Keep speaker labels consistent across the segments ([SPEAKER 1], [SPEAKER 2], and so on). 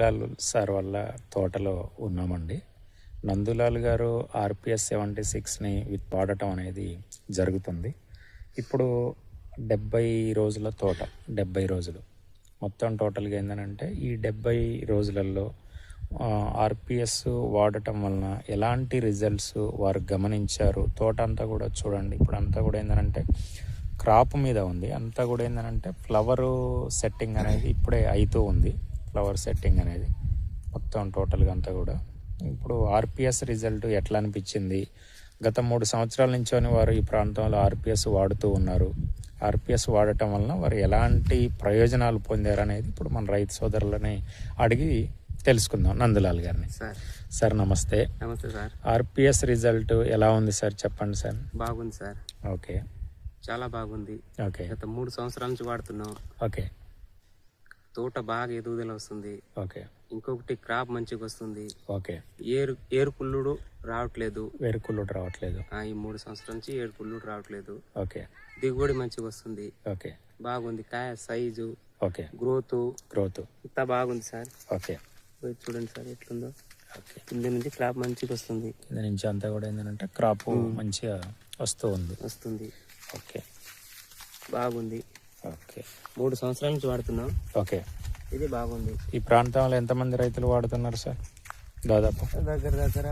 [SPEAKER 1] Nandulal sir వాళ్ళ తోటలో ఉన్నామండి. నందులాల్ గారు RPS 76ని వాడటం అనేది జరుగుతుంది. ఇప్పుడు 70 రోజుల తోట, 70 రోజులు మొత్తం టోటల్గా ఏంటంటే ఈ 70 రోజులలో RPS వాడటం వలన ఎలాంటి రిజల్ట్స్ వారు గమనించారు. తోట అంతా కూడా చూడండి, ఇప్పుడు అంతా కూడా ఏంటంటే క్రాప్ మీద ఉంది. అంతా కూడా ఏంటంటే ఫ్లవరు సెట్టింగ్ అనేది ఇప్పుడే అవుతూ ఉంది. ఫ్లవర్ సెట్టింగ్ అనేది మొత్తం టోటల్గా అంతా కూడా ఇప్పుడు RPS రిజల్ట్ ఎట్లా అనిపించింది, గత 3 సంవత్సరాల నుంచి వారు ఈ ప్రాంతంలో RPS వాడుతూ ఉన్నారు. RPS వాడటం వలన వారు ఎలాంటి ప్రయోజనాలు పొందారు అనేది ఇప్పుడు మన రైతు సోదరులని అడిగి తెలుసుకుందాం. నందులాల్ గారిని. సార్ నమస్తే.
[SPEAKER 2] నమస్తే సార్.
[SPEAKER 1] RPS రిజల్ట్ ఎలా ఉంది సార్, చెప్పండి సార్.
[SPEAKER 2] బాగుంది సార్.
[SPEAKER 1] ఓకే,
[SPEAKER 2] చాలా బాగుంది.
[SPEAKER 1] ఓకే,
[SPEAKER 2] గత 3 సంవత్సరాల నుంచి వాడుతున్నాం.
[SPEAKER 1] ఓకే,
[SPEAKER 2] తోట బాగా ఎదుగుదల వస్తుంది.
[SPEAKER 1] ఓకే,
[SPEAKER 2] ఇంకొకటి క్రాప్ మంచిగా వస్తుంది.
[SPEAKER 1] ఓకే,
[SPEAKER 2] ఏరు పుల్లుడు రావట్లేదు.
[SPEAKER 1] వేరుకుళ్ళుడు రావట్లేదు.
[SPEAKER 2] ఈ 3 సంవత్సరాల నుంచి ఏరు పుల్లుడు రావట్లేదు.
[SPEAKER 1] ఓకే,
[SPEAKER 2] దిగుబడి మంచిగా వస్తుంది.
[SPEAKER 1] ఓకే,
[SPEAKER 2] బాగుంది. కాయ సైజు,
[SPEAKER 1] ఓకే,
[SPEAKER 2] గ్రోత్ ఇంత బాగుంది సార్.
[SPEAKER 1] ఓకే,
[SPEAKER 2] చూడండి సార్ ఎట్లుందో.
[SPEAKER 1] ఓకే,
[SPEAKER 2] కింద నుంచి క్రాప్ మంచిగా వస్తుంది.
[SPEAKER 1] కింద నుంచి అంతా కూడా ఏంటంటే క్రాప్ మంచిగా వస్తుంది. ఓకే,
[SPEAKER 2] బాగుంది.
[SPEAKER 1] ఓకే,
[SPEAKER 2] 3 సంవత్సరాల నుంచి వాడుతున్నాం.
[SPEAKER 1] ఓకే.
[SPEAKER 2] ఇది బాగుంది.
[SPEAKER 1] ఈ ప్రాంతంలో ఎంతమంది రైతులు వాడుతున్నారు సార్? దాదాపు
[SPEAKER 2] దగ్గర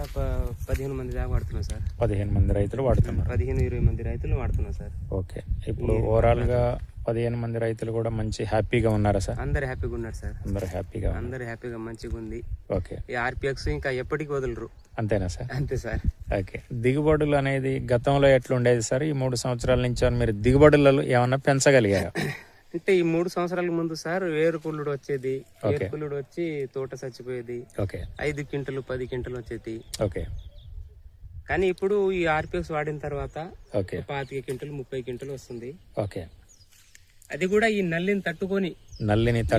[SPEAKER 2] 15 మంది దాకా వాడుతున్నాం సార్.
[SPEAKER 1] 15 మంది రైతులు వాడుతున్నారు.
[SPEAKER 2] 15-20 మంది రైతులు వాడుతున్నాం సార్.
[SPEAKER 1] ఓకే, ఇప్పుడు ఓవరాల్ గా 15 మంది రైతులు కూడా మంచి హ్యాపీగా ఉన్నారా సార్?
[SPEAKER 2] అందరు హ్యాపీగా ఉన్నారు సార్.
[SPEAKER 1] అందరు హ్యాపీగా
[SPEAKER 2] మంచిగా ఉంది.
[SPEAKER 1] ఓకే,
[SPEAKER 2] ఈ RPS ఇంకా ఎప్పటికి వదలరు.
[SPEAKER 1] అంతేనా సార్?
[SPEAKER 2] అంతే సార్.
[SPEAKER 1] ఓకే, దిగుబడులు అనేది గతంలో ఎట్లుండేది సార్? ఈ 3 సంవత్సరాల నుంచి మీరు దిగుబడులలో ఏమన్నా పెంచగలిగారా?
[SPEAKER 2] అంటే ఈ 3 సంవత్సరాల ముందు సార్ వేరుకుళ్ళుడు వచ్చేది. వేరుకుళ్ళుడు వచ్చి తోట చచ్చిపోయేది.
[SPEAKER 1] ఓకే,
[SPEAKER 2] 5 క్వింటలు 10 క్వింటలు వచ్చేది.
[SPEAKER 1] ఓకే,
[SPEAKER 2] కానీ ఇప్పుడు ఈ RPS వాడిన తర్వాత
[SPEAKER 1] ఓకే
[SPEAKER 2] 25 క్వింటలు 30 క్వింటలు వస్తుంది.
[SPEAKER 1] ఓకే,
[SPEAKER 2] అది కూడా ఈ నల్లిని తట్టుకొని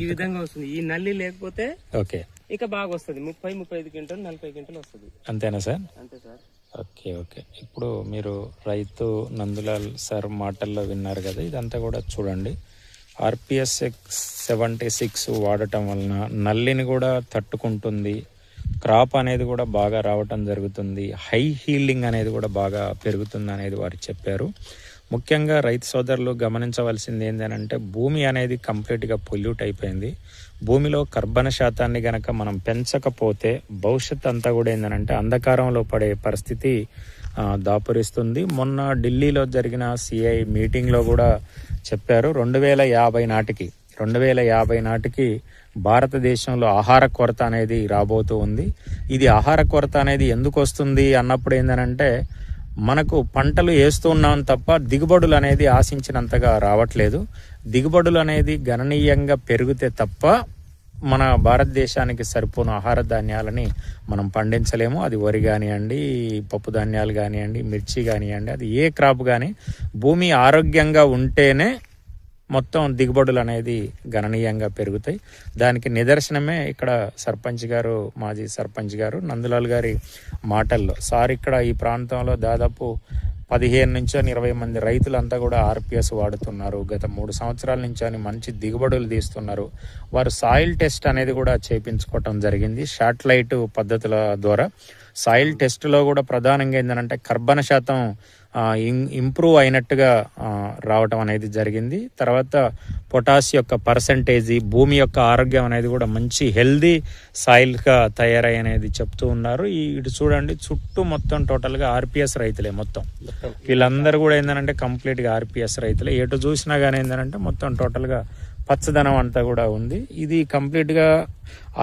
[SPEAKER 2] ఈ విధంగా వస్తుంది. ఈ నల్లి లేకపోతే
[SPEAKER 1] ఓకే
[SPEAKER 2] ఇక బాగా వస్తుంది. 30-35 క్వింటలు 40 క్వింటలు వస్తుంది.
[SPEAKER 1] అంతేనా సార్?
[SPEAKER 2] అంతే సార్.
[SPEAKER 1] Okay, okay. ఇప్పుడు మీరు రైతు నందులాల్ సార్ మాటల్లో విన్నారు కదా, ఇదంతా కూడా చూడండి. RPS 76 వాడటం వలన నల్లిని కూడా తట్టుకుంటుంది. క్రాప్ అనేది కూడా బాగా రావటం జరుగుతుంది. హై హీల్డింగ్ అనేది కూడా బాగా పెరుగుతుంది అనేది వారు చెప్పారు. ముఖ్యంగా రైతు సోదరులు గమనించవలసింది ఏంటంటే భూమి అనేది కంప్లీట్గా పొల్యూట్ అయిపోయింది. భూమిలో కర్బన శాతాన్ని గనక మనం పెంచకపోతే భవిష్యత్ అంతా కూడా ఏంటంటే అంధకారంలో పడే పరిస్థితి దాపురిస్తుంది. మొన్న ఢిల్లీలో జరిగిన CI మీటింగ్లో కూడా చెప్పారు, 2050 నాటికి భారతదేశంలో ఆహార కొరత అనేది రాబోతూ ఉంది. ఇది ఆహార కొరత అనేది ఎందుకు వస్తుంది అన్నప్పుడు ఏంటంటే మనకు పంటలు వేస్తున్నాం తప్ప దిగుబడులు అనేది ఆశించినంతగా రావట్లేదు. దిగుబడులు అనేది గణనీయంగా పెరిగితే తప్ప మన భారతదేశానికి సరిపోను ఆహార ధాన్యాలని మనం పండించలేము. అది వరి కానివ్వండి, పప్పు ధాన్యాలు కానివ్వండి, మిర్చి కానివ్వండి, అది ఏ క్రాప్ కానీ భూమి ఆరోగ్యంగా ఉంటేనే మొత్తం దిగుబడులు అనేది గణనీయంగా పెరుగుతాయి. దానికి నిదర్శనమే ఇక్కడ మాజీ సర్పంచ్ గారు నందులాల్ గారి మాటల్లో. సార్ ఇక్కడ ఈ ప్రాంతంలో దాదాపు 15-20 మంది రైతులంతా కూడా RPS వాడుతున్నారు. గత 3 సంవత్సరాల నుంచి మంచి దిగుబడులు తీస్తున్నారు. వారు సాయిల్ టెస్ట్ అనేది కూడా చేయించుకోవటం జరిగింది. శాటిలైట్ పద్ధతుల ద్వారా సాయిల్ టెస్ట్లో కూడా ప్రధానంగా ఏంటంటే కర్బన శాతం ఇంప్రూవ్ అయినట్టుగా రావటం అనేది జరిగింది. తర్వాత పొటాష్ యొక్క పర్సంటేజీ, భూమి యొక్క ఆరోగ్యం అనేది కూడా మంచి హెల్దీ సాయిల్గా తయారై అనేది చెప్తూ ఉన్నారు. ఇటు చూడండి, చుట్టూ మొత్తం టోటల్గా RPS రైతులే. మొత్తం వీళ్ళందరూ కూడా ఏంటంటే కంప్లీట్గా RPS రైతులే. ఎటు చూసినా కానీ ఏంటంటే మొత్తం టోటల్గా పచ్చదనం అంతా కూడా ఉంది. ఇది కంప్లీట్గా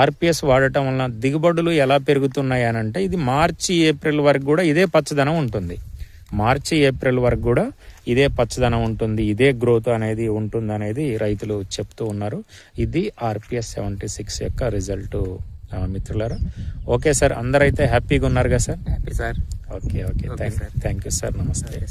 [SPEAKER 1] RPS వాడటం వలన దిగుబడులు ఎలా పెరుగుతున్నాయి అని అంటే ఇది మార్చి-ఏప్రిల్ వరకు కూడా ఇదే పచ్చదనం ఉంటుంది. మార్చి-ఏప్రిల్ వరకు కూడా ఇదే పచ్చదనం ఉంటుంది, ఇదే గ్రోత్ అనేది ఉంటుంది అనేది రైతులు చెప్తూ ఉన్నారు. ఇది RPS 76 యొక్క రిజల్ట్ మిత్రులారా. ఓకే సార్, అందరైతే హ్యాపీగా ఉన్నారు కదా sir?
[SPEAKER 2] Happy sir.
[SPEAKER 1] Okay, thank you sir. నమస్తే.